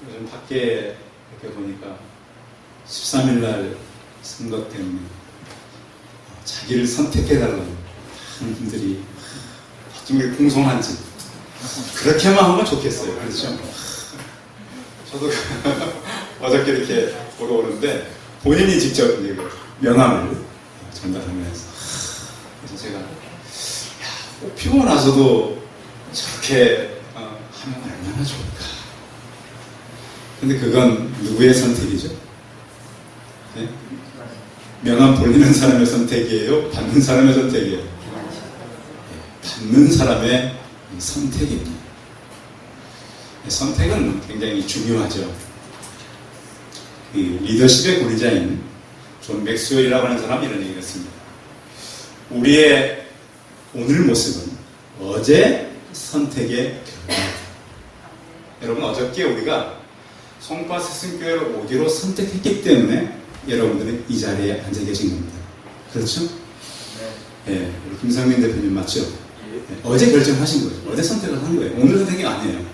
요즘 밖에 이렇게 보니까 13일날 선거 때문에 자기를 선택해달라고 하는 분들이 어쩌면 공손한지 그렇게만 하면 좋겠어요. 그렇죠? 저도 어저께 이렇게 보러 오는데 본인이 직접 명함을 전달하면서 그래서 제가 꼭 피고 나서도 저렇게 하면 얼마나 좋을까. 근데 그건 누구의 선택이죠? 네? 명함 돌리는 사람의 선택이에요? 받는 사람의 선택이에요? 네, 받는 사람의 선택입니다. 네, 선택은 굉장히 중요하죠. 리더십의 권위자인 존 맥스웰이라고 하는 사람이 이런 얘기를 했습니다. 우리의 오늘 모습은 어제 선택의 결과입니다. 여러분, 어저께 우리가 송파 스승교회로 오기로 선택했기 때문에 여러분들은 이 자리에 앉아 계신 겁니다. 그렇죠? 네. 우리 김상민 대표님 맞죠? 네. 어제 결정하신 거죠. 어제 선택을 한 거예요. 오늘 선택이 아니에요.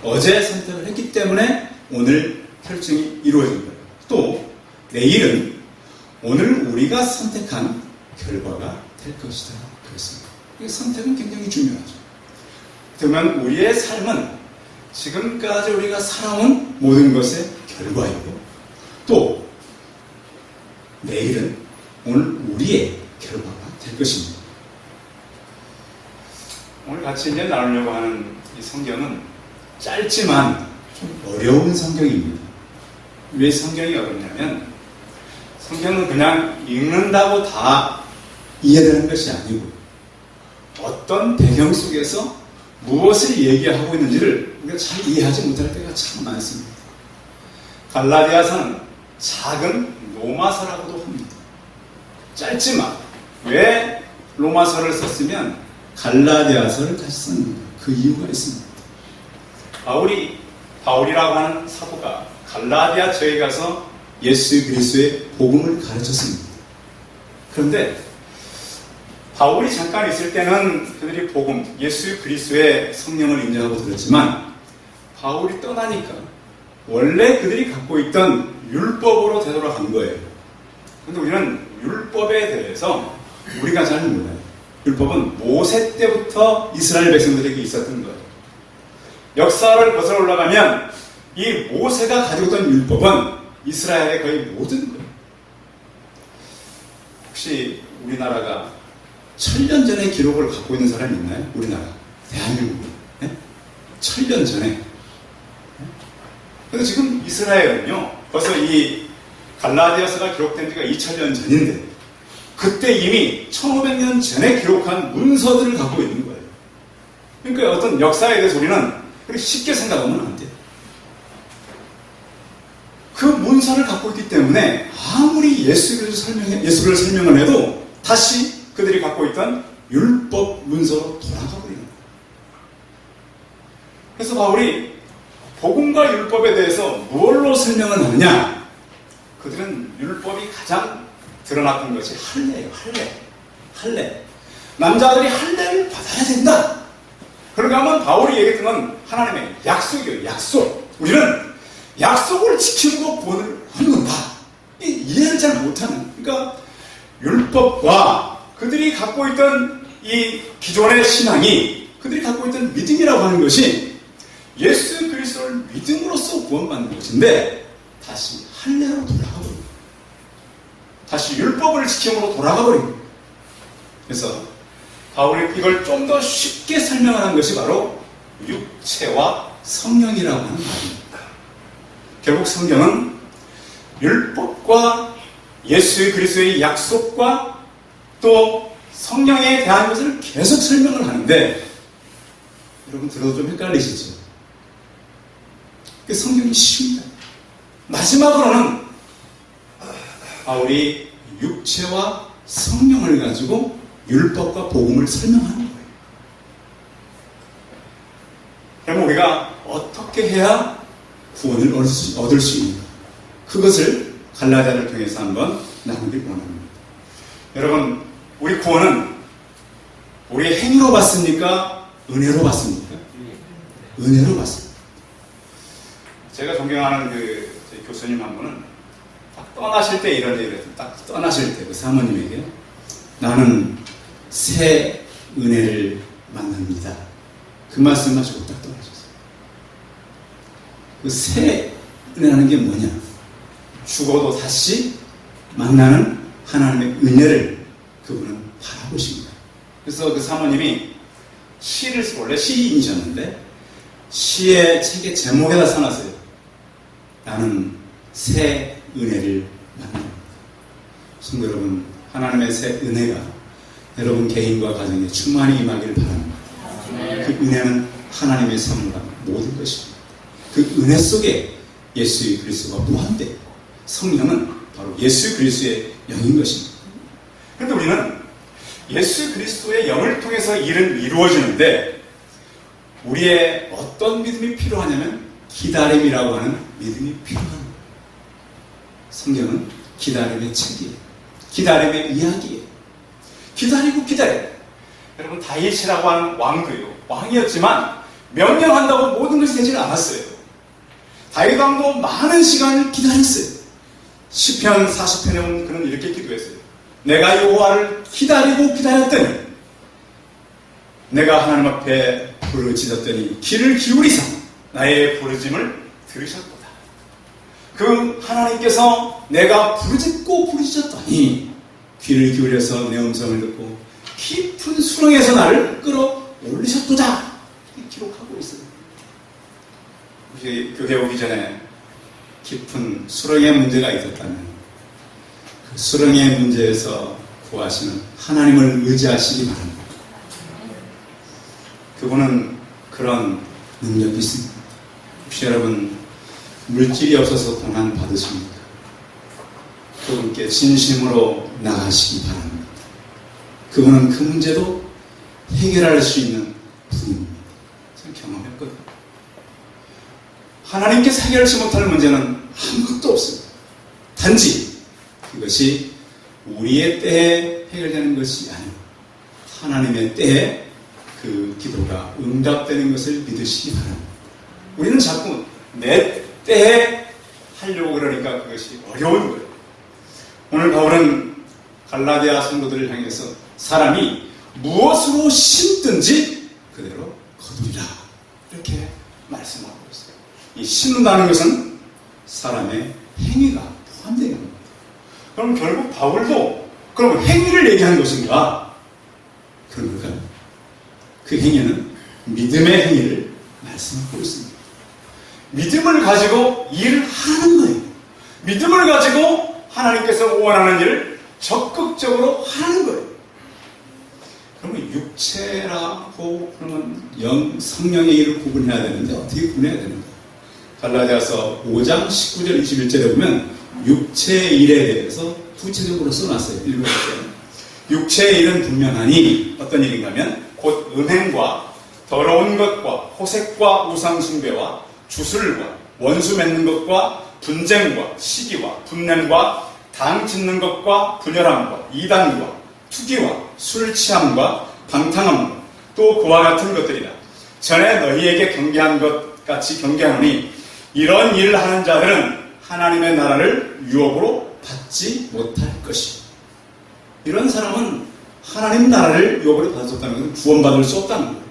어제 선택을 했기 때문에 오늘 결정이 이루어진 거예요. 또 내일은 오늘 우리가 선택한 결과가 될 것이다. 그렇습니다. 이 선택은 굉장히 중요하죠. 그러면 우리의 삶은 지금까지 우리가 살아온 모든 것의 결과이고 또 내일은 오늘 우리의 결과가 될 것입니다. 오늘 같이 이제 나누려고 하는 이 성경은 짧지만 좀 어려운 성경입니다. 왜 성경이 어렵냐면 성경은 그냥 읽는다고 다 이해되는 것이 아니고 어떤 배경 속에서 무엇을 얘기하고 있는지를 우리가 잘 이해하지 못할 때가 참 많습니다. 갈라디아서는 작은 로마서라고도 합니다. 짧지만 왜 로마서를 썼으면 갈라디아서를 다시 썼는가? 그 이유가 있습니다. 바울이라고 하는 사도가 갈라디아서에 가서 예수 그리스도의 복음을 가르쳤습니다. 그런데 바울이 잠깐 있을 때는 그들이 복음, 예수 그리스도의 성령을 인정하고 들었지만 바울이 떠나니까 원래 그들이 갖고 있던 율법으로 되돌아간 거예요. 그런데 우리는 율법에 대해서 우리가 잘 몰라요. 율법은 모세 때부터 이스라엘 백성들에게 있었던 거예요. 역사를 거슬러 올라가면 이 모세가 가지고 있던 율법은 이스라엘의 거의 모든 거예요. 혹시 우리나라가 1000년 전의 기록을 갖고 있는 사람이 있나요? 우리나라, 대한민국. 네? 1000년 전에. 그래서 지금 이스라엘은요, 벌써 이 갈라디아서가 기록된 지가 2000년 전인데, 그때 이미 1500년 전에 기록한 문서들을 갖고 있는 거예요. 그러니까 어떤 역사에 대해서 우리는 그렇게 쉽게 생각하면 안 돼요. 그 문서를 갖고 있기 때문에 아무리 예수를 설명을 해도 다시 그들이 갖고 있던 율법 문서로 돌아가 버리는 거예요. 그래서 바울이 복음과 율법에 대해서 무엇로 설명을 하느냐? 그들은 율법이 가장 드러났던 것이 할례예요. 할례. 남자들이 할례를 받아야 된다. 그러니까 하면 바울이 얘기했던 건 하나님의 약속이에요. 약속. 우리는 약속을 지키고 구원을 얻는다. 이해를 잘 못하는. 그러니까 율법과 그들이 갖고 있던 이 기존의 신앙이 그들이 갖고 있던 믿음이라고 하는 것이 예수 그리스도를 믿음으로써 구원받는 것인데 다시 할례로 돌아가 버립니다. 다시 율법을 지킴으로 돌아가 버립니다. 그래서 바울이 이걸 좀 더 쉽게 설명하는 것이 바로 육체와 성령이라고 하는 말입니다. 결국 성경은 율법과 예수 그리스도의 약속과 또 성령에 대한 것을 계속 설명을 하는데 여러분 들어도 좀 헷갈리시죠? 성경이 쉽니다. 마지막으로는 바울이 육체와 성령을 가지고 율법과 복음을 설명하는 거예요. 그럼 우리가 어떻게 해야 구원을 얻을 수 있는가? 그것을 갈라디아를 통해서 한번 나누길 원합니다. 여러분, 우리 구원은 우리의 행위로 받습니까? 은혜로 받습니까? 은혜로 받습니다. 제가 존경하는 그 교수님 한 분은 딱 떠나실 때 이런 얘기를 했어요. 딱 떠나실 때 그 사모님에게 나는 새 은혜를 만납니다. 그 말씀 하시고 딱 떠나셨어요. 그 새 은혜라는 게 뭐냐? 죽어도 다시 만나는 하나님의 은혜를 그분은 바라보십니다. 그래서 그 사모님이 시를 원래 시인이셨는데 시의 책의 제목에다 써놨어요. 나는 새 은혜를 만납니다. 성도 여러분, 하나님의 새 은혜가 여러분 개인과 가정에 충만히 임하기를 바랍니다. 그 은혜는 하나님의 선물과 모든 것입니다. 그 은혜 속에 예수 그리스도가 포함되어 성령은 바로 예수 그리스도의 영인 것입니다. 그런데 우리는 예수 그리스도의 영을 통해서 일은 이루어지는데 우리의 어떤 믿음이 필요하냐면 기다림이라고 하는 믿음이 필요합니다. 성경은 기다림의 책이에요. 기다림의 이야기예요. 기다리고 기다려요. 여러분 다윗이라고 하는 왕도요. 왕이었지만 명령한다고 모든 것이 되지는 않았어요. 다윗 왕도 많은 시간을 기다렸어요. 시편 40편에 보면 그는 이렇게 기도했어요. 내가 여호와를 기다리고 기다렸더니 내가 하나님 앞에 부르짖었더니 귀를 기울이사 나의 부르짐을 들으셨도다. 그 하나님께서 내가 부르짖고 부르짖었더니 귀를 기울여서 내 음성을 듣고 깊은 수렁에서 나를 끌어올리셨도다. 기록하고 있어요. 교회 오기 전에 깊은 수렁의 문제가 있었다면 그 수렁의 문제에서 구하시는 하나님을 의지하시기 바랍니다. 그분은 그런 능력이 있습니다. 혹시 여러분 물질이 없어서 고난 받으십니까? 그분께 진심으로 나가시기 바랍니다. 그분은 그 문제도 해결할 수 있는 분입니다. 저는 경험했거든요. 하나님께서 해결하지 못할 문제는 아무것도 없습니다. 단지 그것이 우리의 때에 해결되는 것이 아니고 하나님의 때에 그 기도가 응답되는 것을 믿으시기 바랍니다. 우리는 자꾸 내 때에 하려고 그러니까 그것이 어려운 거예요. 오늘 바울은 갈라디아 성도들을 향해서 사람이 무엇으로 심든지 그대로 거두리라 이렇게 말씀하고 있어요. 이 심는다는 것은 사람의 행위가 포함되는 겁니다. 그럼 결국 바울도 그럼 행위를 얘기하는 것인가? 그런 걸까요? 그 행위는 믿음의 행위를 말씀하고 있습니다. 믿음을 가지고 일을 하는 거예요. 믿음을 가지고 하나님께서 원하는 일을 적극적으로 하는 거예요. 그러면 육체라고 그러면 성령의 일을 구분해야 되는데 어떻게 구분해야 되는가? 갈라디아서 5장 19절 21절에 보면 육체의 일에 대해서 구체적으로 써놨어요. 읽어보세요. 육체의 일은 분명하니 어떤 일인가 하면 곧 음행과 더러운 것과 호색과 우상숭배와 주술과 원수 맺는 것과 분쟁과 시기와 분냄과 당 짓는 것과 분열함과 이단과 투기와 술 취함과 방탕함과 또 그와 같은 것들이라. 전에 너희에게 경계한 것 같이 경계하노니 이런 일을 하는 자들은 하나님의 나라를 유업으로 받지 못할 것이다. 이런 사람은 하나님 나라를 유업으로 받았다는 것은 구원받을 수 없다는 거예요.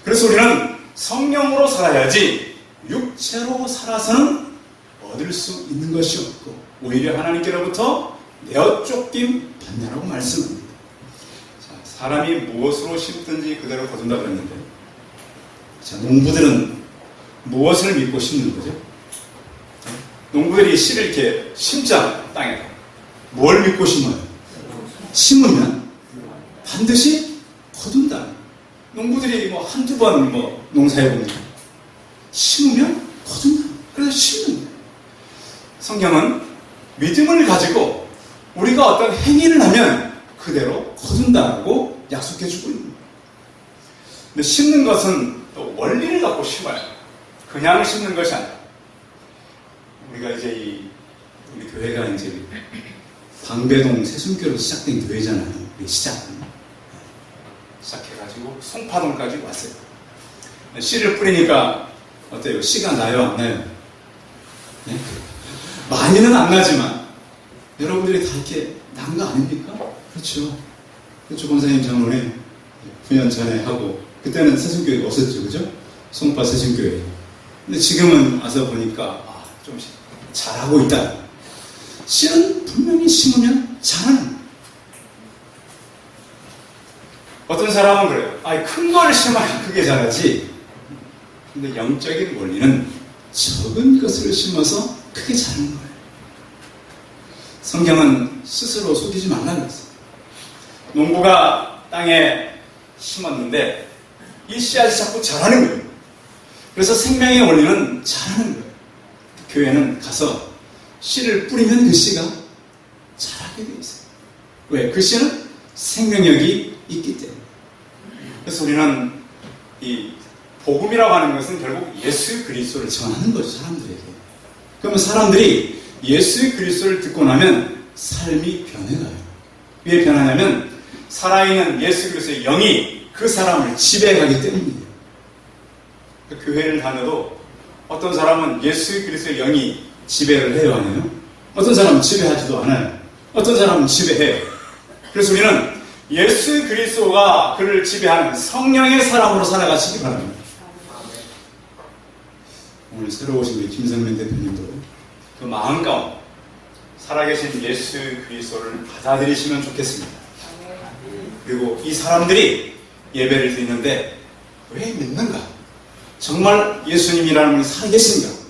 그래서 우리는 성령으로 살아야지 육체로 살아서는 얻을 수 있는 것이 없고 오히려 하나님께로부터 내어 쫓김 받느라고 말씀합니다. 자, 사람이 무엇으로 심든지 그대로 거둔다 그랬는데 자, 농부들은 무엇을 믿고 심는 거죠? 농부들이 씨를 이렇게 심잖아요. 땅에다. 뭘 믿고 심어요? 심으면 반드시 거둔다. 농부들이 뭐 한두 번 농사해보니까 심으면 거둔다. 그래서 심는 거예요. 성경은 믿음을 가지고 우리가 어떤 행위를 하면 그대로 거둔다고 약속해 주고 있는 거예요. 근데 심는 것은 또 원리를 갖고 심어요. 그냥 심는 것이 아니라 우리가 이제 우리 교회가 이제 방배동 새순교로 시작된 교회잖아요. 우리 시작해가지고 송파동까지 왔어요. 씨를 뿌리니까 어때요? 씨가 나요, 안 나요? 네? 많이는 안 나지만 여러분들이 다 이렇게 난 거 아닙니까? 그렇죠. 그렇죠. 권사님 장로님 9년 전에 하고 그때는 세순교회가 없었죠. 그죠? 송파 세순교회. 근데 지금은 와서 보니까 좀 잘하고 있다. 씨는 분명히 심으면 자라는. 어떤 사람은 그래요. 큰 걸 심어야 크게 자라지. 근데 영적인 원리는 적은 것을 심어서 크게 자라는 거예요. 성경은 스스로 속이지 말라고 했어요. 농부가 땅에 심었는데 이 씨앗이 자꾸 자라는 거예요. 그래서 생명의 원리는 자라는 거예요. 교회는 가서 씨를 뿌리면 그 씨가 자라게 되어 있어요. 왜? 그 씨는 생명력이 있기 때문에. 그래서 우리는 이 복음이라고 하는 것은 결국 예수 그리스도를 전하는 거죠. 사람들에게. 그러면 사람들이 예수 그리스도를 듣고 나면 삶이 변해가요. 왜 변하냐면 살아있는 예수 그리스도의 영이 그 사람을 지배하기 때문이에요. 그 교회를 다녀도 어떤 사람은 예수 그리스도의 영이 지배를 해요, 안 해요? 어떤 사람은 지배하지도 않아요. 어떤 사람은 지배해요. 그래서 우리는 예수 그리스도가 그를 지배하는 성령의 사람으로 살아가시기 바랍니다. 오늘 새로 오신 우리 김성민 대표님도 그 마음 가운데 살아계신 예수 그리스도를 받아들이시면 좋겠습니다. 그리고 이 사람들이 예배를 드리는데 왜 믿는가? 정말 예수님이라는 분이 살아계신가?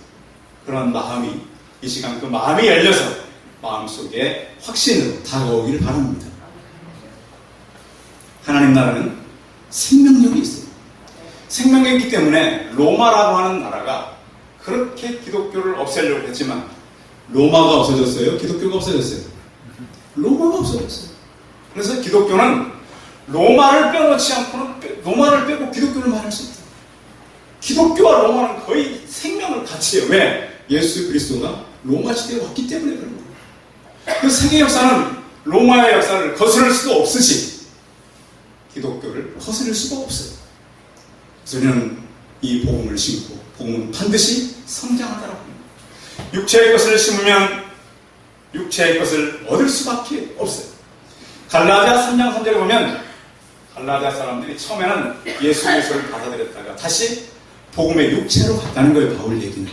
그런 마음이 이 시간 그 마음이 열려서 마음속에 확신으로 다가오기를 바랍니다. 하나님 나라는 생명력이 있어요. 생명력이 있기 때문에 로마라고 하는 나라가 그렇게 기독교를 없애려고 했지만 로마가 없어졌어요? 기독교가 없어졌어요? 로마가 없어졌어요. 그래서 기독교는 로마를 빼놓지 않고는 로마를 빼고 기독교를 말할 수 있다. 기독교와 로마는 거의 생명을 같이 해요. 왜? 예수 그리스도가 로마 시대에 왔기 때문에 그런 거예요. 그 세계 역사는 로마의 역사를 거스를 수도 없으시 기독교를 거스를 수가 없어요. 그래서 우리는 이 복음을 심고 복음은 반드시 성장하더라고요. 육체의 것을 심으면 육체의 것을 얻을 수밖에 없어요. 갈라디아 3장 3절에 보면 갈라디아 사람들이 처음에는 예수 그리스도를 받아들였다가 다시 복음의 육체로 갔다는 거예요. 바울 얘기는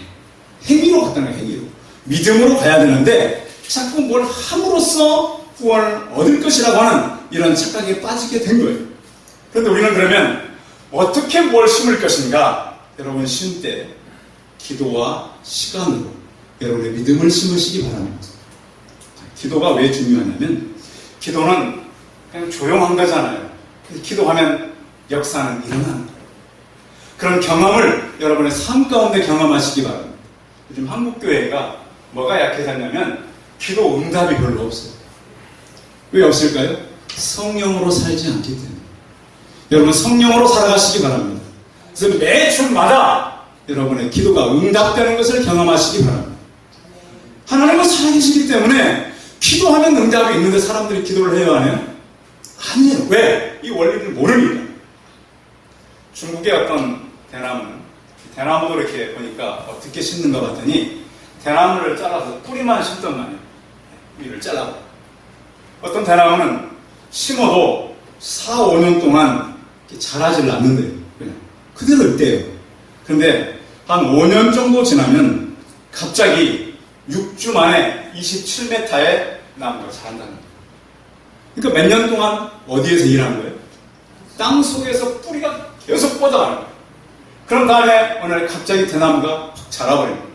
행위로 갔다는 거예요. 행위로 믿음으로 가야 되는데 자꾸 뭘 함으로써 구원을 얻을 것이라고 하는 이런 착각에 빠지게 된 거예요. 그런데 우리는 그러면 어떻게 뭘 심을 것인가? 여러분 쉼 때 기도와 시간으로 여러분의 믿음을 심으시기 바랍니다. 기도가 왜 중요하냐면 기도는 그냥 조용한 거잖아요. 기도하면 역사는 일어나는 거예요. 그런 경험을 여러분의 삶 가운데 경험하시기 바랍니다. 요즘 한국교회가 뭐가 약해졌냐면 기도 응답이 별로 없어요. 왜 없을까요? 성령으로 살지 않기 때문에. 여러분 성령으로 살아가시기 바랍니다. 그래서 매 주마다 여러분의 기도가 응답되는 것을 경험하시기 바랍니다. 하나님은 살아계시기 때문에 기도하면 응답이 있는데 사람들이 기도를 해요, 안 해요? 아니에요. 왜? 이 원리를 모르니까. 중국의 어떤 대나무도 이렇게 보니까 어떻게 심는가 봤더니 대나무를 잘라서 뿌리만 심던 말이에요. 위를 잘라서. 어떤 대나무는 심어도 4, 5년 동안 자라질 않는데요. 그냥 그대로 있대요. 그런데 한 5년 정도 지나면 갑자기 6주 만에 27m의 나무가 자란다는 거예요. 그러니까 몇 년 동안 어디에서 일한 거예요? 땅 속에서 뿌리가 계속 뻗어가는 거예요. 그런 다음에 어느 날 갑자기 대나무가 확 자라버린 거예요.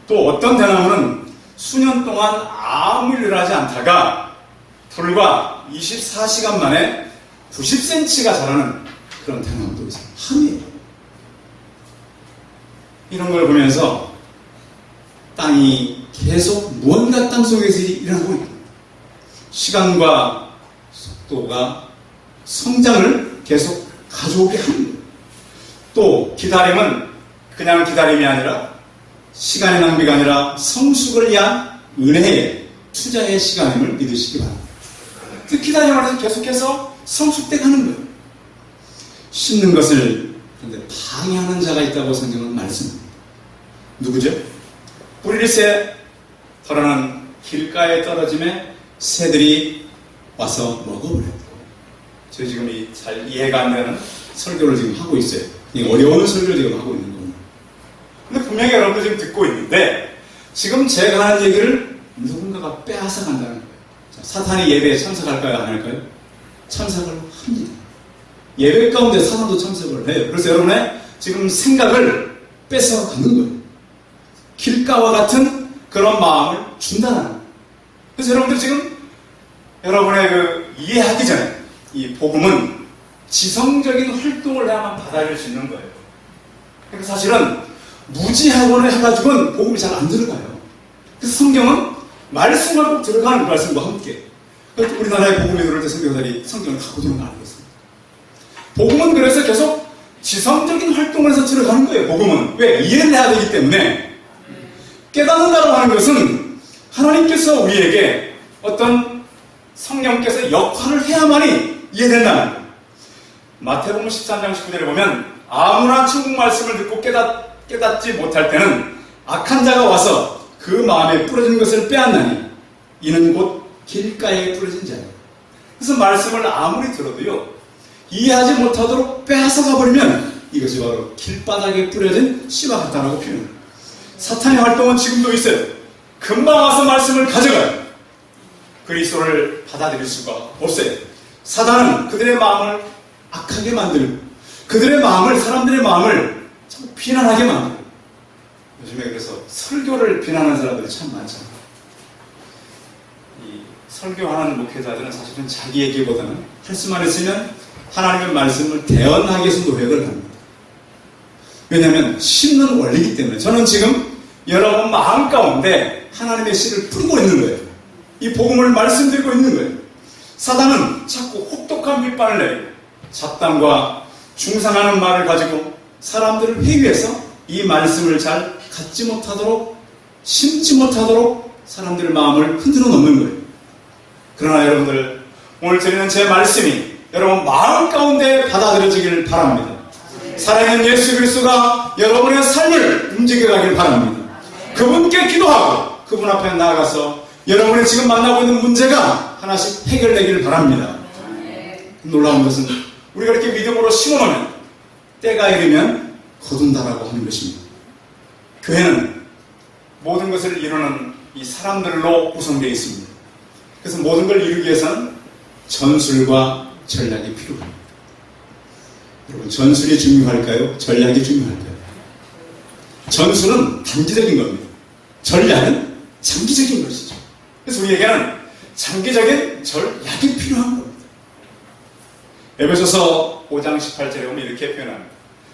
또 어떤 대나무는 수년 동안 아무 일을 하지 않다가 불과 24시간 만에 90cm가 자라는 그런 대나무도 있어요. 하루에. 이런 걸 보면서 땅이 계속 무언가 땅 속에서 일어나고 있다. 시간과 속도가 성장을 계속 가져오게 하는 거예요. 또 기다림은 그냥 기다림이 아니라 시간의 낭비가 아니라 성숙을 위한 은혜의 투자의 시간임을 믿으시기 바랍니다. 그 기다림을 해서 계속해서 성숙돼 가는 거예요. 심는 것을 그런데 방해하는 자가 있다고 성경은 말씀합니다. 누구죠? 뿌리새 털어는 길가에 떨어짐에 새들이 와서 먹어버렸고. 저희 지금 잘 이해가 안 되는 설교를 지금 하고 있어요. 어려운 설교를 지금 하고 있는 겁니다. 근데 분명히 여러분들 지금 듣고 있는데 지금 제가 하는 얘기를 누군가가 빼앗아 간다는 거예요. 자, 사탄이 예배에 참석할까요? 안 할까요? 참석을 합니다. 예배 가운데 사탄도 참석을 해요. 그래서 여러분의 지금 생각을 뺏어 가는 거예요. 길가와 같은 그런 마음을 준다는 거예요. 그래서 여러분들 지금 여러분의 이해하기 전에 이 복음은 지성적인 활동을 해야만 받아들일 수 있는 거예요. 그러니까 사실은 무지하거나 해가지고는 복음이 잘 안 들어가요. 그래서 성경은 말씀과 꼭 들어가는 말씀과 함께. 우리나라의 복음이 들어올 때 선교사들이 성경을 갖고 들어오는 거 아니겠습니까? 복음은 그래서 계속 지성적인 활동을 해서 들어가는 거예요. 복음은. 왜? 이해를 해야 되기 때문에. 깨닫는다고 하는 것은 하나님께서 우리에게 어떤 성령께서 역할을 해야만이 이해된다는 거예요. 마태복음 13장 19절에 보면 아무나 천국 말씀을 듣고 깨닫지 못할 때는 악한 자가 와서 그 마음에 뿌려진 것을 빼앗나니 이는 곧 길가에 뿌려진 자예요. 그래서 말씀을 아무리 들어도요 이해하지 못하도록 빼앗아 가버리면 이것이 바로 길바닥에 뿌려진 씨와 같다라고 표현해요. 사탄의 활동은 지금도 있어요. 금방 와서 말씀을 가져가요. 그리스도를 받아들일 수가 없어요. 사단은 그들의 마음을 악하게 만들고 그들의 마음을, 사람들의 마음을 자꾸 비난하게 만들어요. 요즘에 그래서 설교를 비난하는 사람들이 참 많잖아요. 이 설교하는 목회자들은 사실은 자기 얘기보다는 할 수만 있으면 하나님의 말씀을 대언하기 위해서 노력을 합니다. 왜냐하면 심는 원리이기 때문에. 저는 지금 여러분 마음 가운데 하나님의 씨를 뿌리고 있는 거예요. 이 복음을 말씀드리고 있는 거예요. 사단은 자꾸 혹독한 비판을 내요. 잡담과 중상하는 말을 가지고 사람들을 회유해서 이 말씀을 잘 갖지 못하도록, 심지 못하도록 사람들의 마음을 흔들어 놓는 거예요. 그러나 여러분들, 오늘 드리는 제 말씀이 여러분 마음 가운데 받아들여지길 바랍니다. 살아있는 예수 그리스도가 여러분의 삶을 움직여가길 바랍니다. 그분께 기도하고 그분 앞에 나아가서 여러분이 지금 만나고 있는 문제가 하나씩 해결되기를 바랍니다. 놀라운 것은 우리가 이렇게 믿음으로 심어놓으면 때가 이르면 거둔다라고 하는 것입니다. 교회는 모든 것을 이루는 이 사람들로 구성되어 있습니다. 그래서 모든 걸 이루기 위해서는 전술과 전략이 필요합니다. 여러분, 전술이 중요할까요? 전략이 중요할까요? 전술은 단기적인 겁니다. 전략은 장기적인 것이죠. 그래서 우리에게는 장기적인 전략이 필요한 겁니다. 에베소서 5장 18절에 보면 이렇게 표현합니다.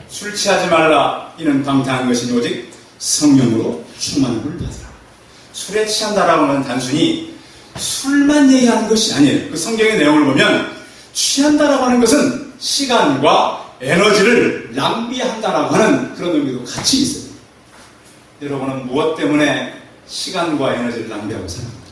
술 취하지 말라. 이는 방탕한 것이니 오직 성령으로 충만함을 받으라. 술에 취한다라고 하는 단순히 술만 얘기하는 것이 아니에요. 그 성경의 내용을 보면 취한다라고 하는 것은 시간과 에너지를 낭비한다라고 하는 그런 의미도 같이 있어요. 여러분은 무엇 때문에 시간과 에너지를 낭비하고 살아갑니까?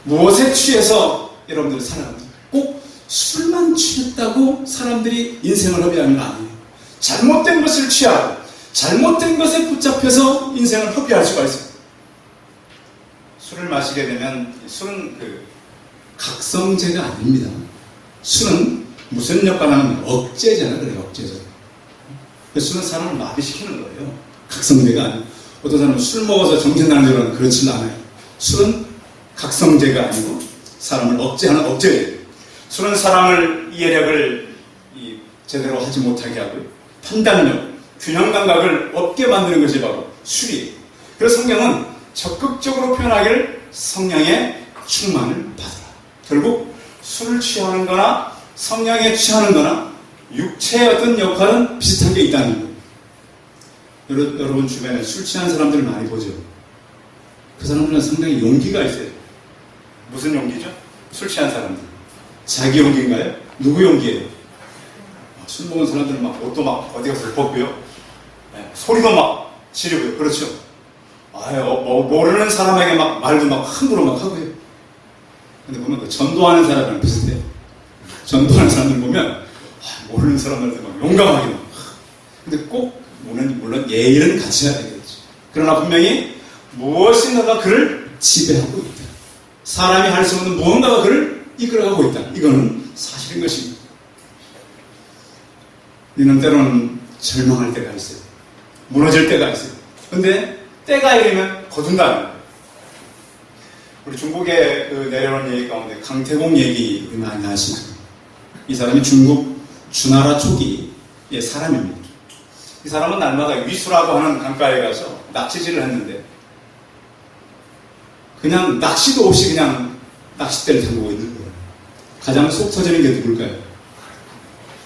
무엇에 취해서 여러분들 살아갑니까? 꼭 술만 취했다고 사람들이 인생을 허비하는 거 아니에요. 잘못된 것을 취하고 잘못된 것에 붙잡혀서 인생을 허비할 수가 있어요. 술을 마시게 되면 술은 각성제가 아닙니다. 술은 무슨 역할을 하는 억제잖아요. 그래요, 억제죠. 술은 사람을 마비시키는 거예요. 각성제가 아니에요. 어떤 사람은 술 먹어서 정신나는 줄 알아요. 그렇지는 않아요. 술은 각성제가 아니고 사람을 억제하는 억제예요. 술은 사람을 이해력을 제대로 하지 못하게 하고요. 판단력, 균형 감각을 없게 만드는 것이 바로 술이에요. 그래서 성경은 적극적으로 표현하기를 성령의 충만을 받으라. 결국 술을 취하는 거나 성령에 취하는 거나 육체의 어떤 역할은 비슷한 게 있다는 거예요. 여러분 주변에 술 취한 사람들 많이 보죠. 그 사람들은 상당히 용기가 있어요. 무슨 용기죠? 술 취한 사람들. 자기 용기인가요? 누구 용기예요? 술 먹은 사람들은 막 옷도 막 어디 가서 벗고요. 네, 소리도 막 지르고요. 그렇죠? 모르는 사람에게 막 말도 막 함부로 막 하고요. 근데 보면 그 전도하는 사람이랑 비슷해요. 전도하는 사람들 보면 모르는 사람들한테 막 용감하게 막. 근데 꼭 물론 예의는 갖춰야 되겠죠. 그러나 분명히 무엇인가가 그를 지배하고 있다. 사람이 할 수 없는 무언가가 그를 이끌어가고 있다. 이거는 사실인 것입니다. 우리는 때로는 절망할 때가 있어요. 무너질 때가 있어요. 근데 때가 이르면 거둔다는 거예요. 우리 중국에 내려온 얘기 가운데 강태공 얘기 많이 하시나요? 이 사람이 중국 주나라 초기의 사람입니다. 이 사람은 날마다 위수라고 하는 강가에 가서 낚시질을 했는데 그냥 낚시도 없이 그냥 낚싯대를 담그고 있는 거예요. 가장 속 터지는 게 누굴까요?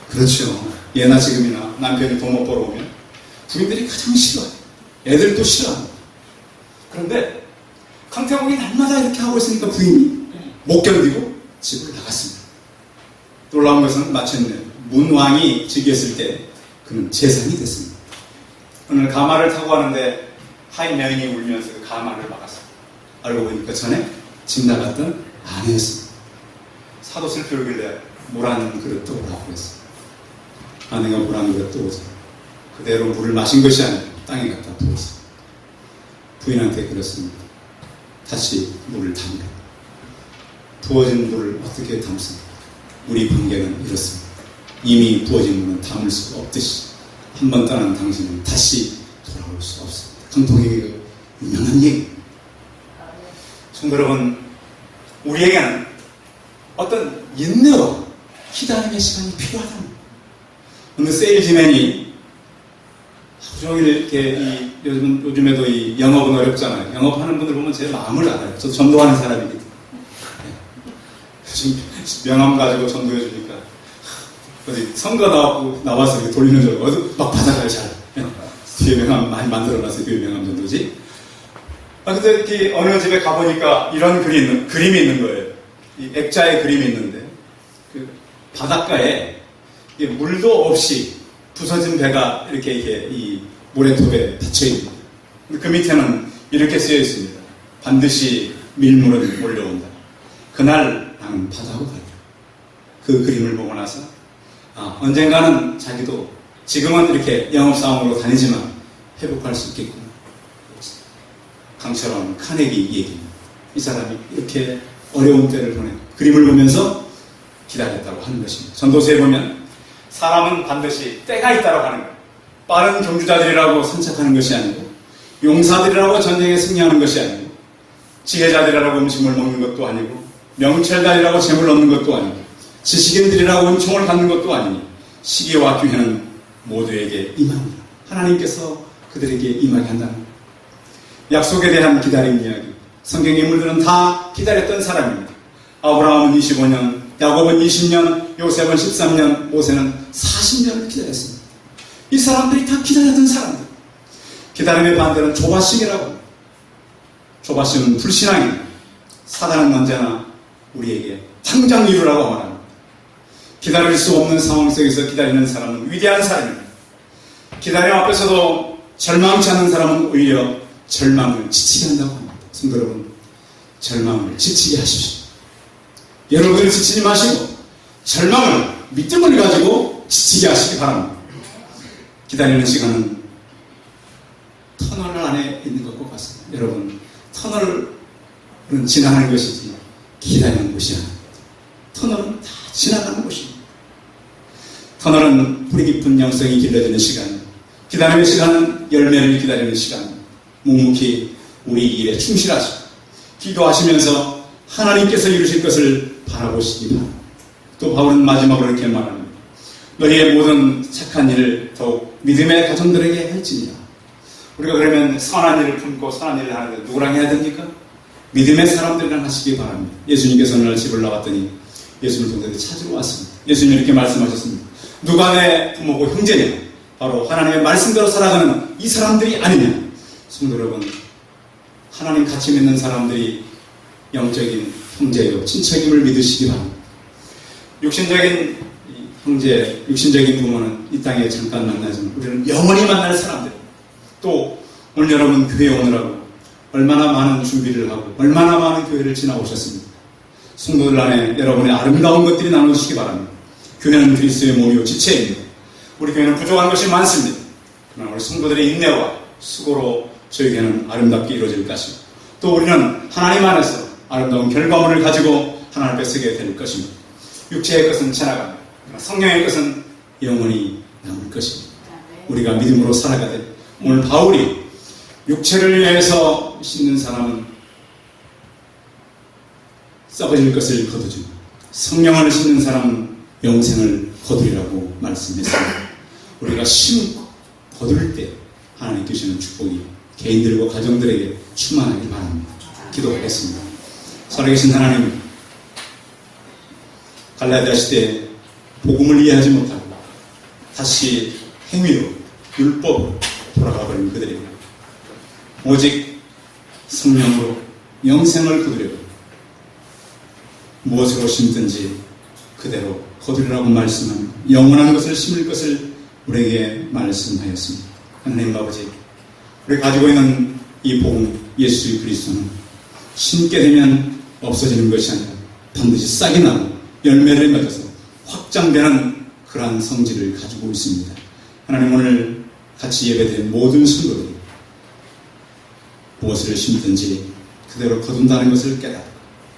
그렇죠. 예나 지금이나 남편이 돈 못 벌어오면 부인들이 가장 싫어해요. 애들도 싫어합니다. 그런데 강태공이 날마다 이렇게 하고 있으니까 부인이 못 견디고 집을 나갔습니다. 놀라운 것은 마침내 문왕이 즉위했을 때 그는 재상이 됐습니다. 오늘 가마를 타고 가는데 하인 여인이 울면서 그 가마를 막았어요. 알고 보니까 전에 집 나갔던 아내였습니다. 사도 슬피 울길래 물 한 그릇 떠오라고 그랬어요. 아내가 물 한 그릇 떠오자 그대로 물을 마신 것이 아니라 땅에 갖다 부었어요. 부인한테 그랬습니다. 다시 물을 담으라. 부어진 물을 어떻게 담습니까? 우리 관계는 이렇습니다. 이미 부어진 물은 담을 수가 없듯이 한 번 떠난 당신은 다시 돌아올 수 없습니다. 강통에게 유명한 얘기입니다. 성도 여러분, 우리에게는 어떤 인내와 기다림의 시간이 필요하답니다. 어느 세일즈맨이 하루 종일 이렇게 요즘에도 이 영업은 어렵잖아요. 영업하는 분들 보면 제 마음을 알아요. 저도 전도하는 사람이거든요. 지금 명함 가지고 전도해 주니까 어디 선거 나와서 이렇게 돌리는 줄 알고 막 받아가요. 잘 뒤에 명함 많이 만들어놨어요. 뒤에 명함 전도지. 근데 이렇게 어느 집에 가보니까 이런 그림이 있는 거예요. 이 액자의 그림이 있는데 그 바닷가에 물도 없이 부서진 배가 이렇게 이 모래톱에 닫혀있는 그 밑에는 이렇게 쓰여 있습니다. 반드시 밀물은 몰려온다. 그날 나는 바다로 갈다. 그 그림을 보고 나서 언젠가는 자기도 지금은 이렇게 영업사원으로 다니지만 회복할 수 있겠구나. 강철원 카네기 얘기입니다. 이 사람이 이렇게 어려운 때를 보내 그림을 보면서 기다렸다고 하는 것입니다. 전도서에 보면 사람은 반드시 때가 있다고 하는 거예요. 빠른 경주자들이라고 선착하는 것이 아니고 용사들이라고 전쟁에 승리하는 것이 아니고 지혜자들이라고 음식을 먹는 것도 아니고 명철자들이라고 재물을 얻는 것도 아니고 지식인들이라고 은총을 받는 것도 아니니 시기와 기회는 모두에게 임합니다. 하나님께서 그들에게 임하게 한다는 거예요. 약속에 대한 기다림 이야기. 성경 인물들은 다 기다렸던 사람입니다. 아브라함은 25년, 야곱은 20년, 요셉은 13년, 모세는 40년을 기다렸습니다. 이 사람들이 다 기다렸던 사람들. 기다림의 반대는 조바심이라고 합니다. 조바심은 불신앙입니다. 사단은 언제나 우리에게 당장 이루라고 말합니다. 기다릴 수 없는 상황 속에서 기다리는 사람은 위대한 사람입니다. 기다림 앞에서도 절망치 않는 사람은 오히려 절망을 지치게 한다고 합니다. 성도 여러분, 절망을 지치게 하십시오. 여러분을 지치지 마시고 절망을 믿음을 가지고 지치게 하시기 바랍니다. 기다리는 시간은 터널 안에 있는 것과 같습니다. 여러분, 터널은 지나가는 것이지 기다리는 곳이 아닙니다. 터널은 다 지나가는 곳입니다. 터널은 뿌리 깊은 영성이 길러지는 시간입니다. 기다림의 시간은 열매를 기다리는 시간입니다. 묵묵히 우리 일에 충실하시고 기도하시면서 하나님께서 이루실 것을 바라보시기 바랍니다. 또 바울은 마지막으로 이렇게 말합니다. 너희의 모든 착한 일을 더욱 믿음의 가정들에게 할지니라. 우리가 그러면 선한 일을 품고 선한 일을 하는데 누구랑 해야 됩니까? 믿음의 사람들이랑 하시기 바랍니다. 예수님께서 오늘 집을 나왔더니 예수님을 동생들이 찾으러 왔습니다. 예수님이 이렇게 말씀하셨습니다. 누가 내 부모고 형제냐? 바로 하나님의 말씀대로 살아가는 이 사람들이 아니냐? 성도 여러분, 하나님 같이 믿는 사람들이 영적인 형제요 친척임을 믿으시기 바랍니다. 육신적인 형제, 육신적인 부모는 이 땅에 잠깐 만나지만 우리는 영원히 만날 사람들. 또 오늘 여러분 교회 오느라고 얼마나 많은 준비를 하고 얼마나 많은 교회를 지나오셨습니까? 성도들 안에 여러분의 아름다운 것들이 나누시기 바랍니다. 교회는 그리스도의 몸이요 지체입니다. 우리 교회는 부족한 것이 많습니다. 그러나 우리 성도들의 인내와 수고로 저에게는 아름답게 이루어질 것이고 또 우리는 하나님 안에서 아름다운 결과물을 가지고 하나님 앞에 서게 될 것입니다. 육체의 것은 지나갑니다. 성령의 것은 영원히 남을 것입니다. 우리가 믿음으로 살아가되 오늘 바울이 육체를 위해서 씻는 사람은 썩어질 것을 거두지만 성령을 씻는 사람은 영생을 거두리라고 말씀했습니다. 우리가 심고 거둘 때 하나님 주시는 축복이 개인들과 가정들에게 충만하길 바랍니다. 기도하겠습니다. 살아계신 하나님, 갈라디아 시대에 복음을 이해하지 못하고 다시 행위로 율법으로 돌아가버린 그들에게 오직 성령으로 영생을 거두려고 무엇으로 심든지 그대로 거두리라고 말씀하며 영원한 것을 심을 것을 우리에게 말씀하였습니다. 하나님 아버지, 우리 가지고 있는 이 복음 예수 그리스도는 심게 되면 없어지는 것이 아니라 반드시 싹이 나고 열매를 맺어서 확장되는 그러한 성질을 가지고 있습니다. 하나님, 오늘 같이 예배드린 모든 성도들이 무엇을 심든지 그대로 거둔다는 것을 깨닫고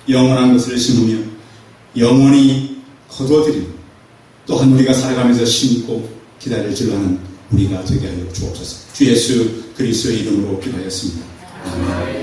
영원한 것을 심으며 영원히 거두어들이고 또한 우리가 살아가면서 심고 기다릴 줄 아는 우리가 되게 하여 주옵소서. 주 예수 그리스도의 이름으로 기도하였습니다. 아멘.